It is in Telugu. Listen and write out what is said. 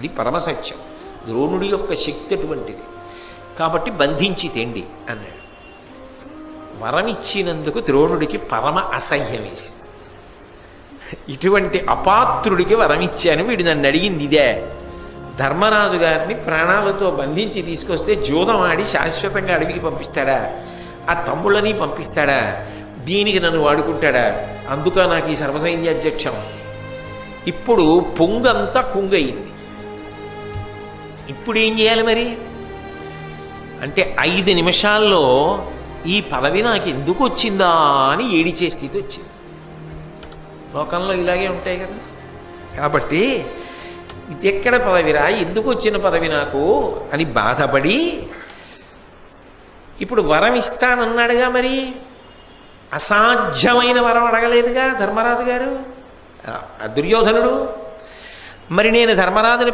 అది పరమసత్యం. ద్రోణుడి యొక్క శక్తి అటువంటిది. కాబట్టి బంధించి తెండి అన్నాడు. వరం ఇచ్చినందుకు ద్రోణుడికి పరమ అసహ్యం వేసి, ఇటువంటి అపాత్రుడికి వరం ఇచ్చాను, వీడు నన్ను అడిగింది ఇదే. ధర్మరాజు గారిని ప్రాణాలతో బంధించి తీసుకొస్తే జూదం ఆడి శాశ్వతంగా అడవికి పంపిస్తాడా? ఆ తమ్ముళ్ళని పంపిస్తాడా? దీనికి నన్ను వాడుకుంటాడా? అందుక నాకు ఈ సర్వసైన్యాధ్యక్షం. ఇప్పుడు పొంగంతా కుంగయింది. ఇప్పుడు ఏం చేయాలి మరి అంటే 5 నిమిషాల్లో ఈ పదవి నాకు ఎందుకు వచ్చిందా అని ఏడిచే స్థితి వచ్చింది. లోకంలో ఇలాగే ఉంటాయి కదా. కాబట్టి ఇది ఎక్కడ పదవిరా, ఎందుకు వచ్చిన పదవి నాకు అని బాధపడి ఇప్పుడు వరం ఇస్తానన్నాడుగా, మరి అసాధ్యమైన వరం అడగలేదుగా ధర్మరాజు గారు, దుర్యోధనుడు. మరి నేను ధర్మరాజుని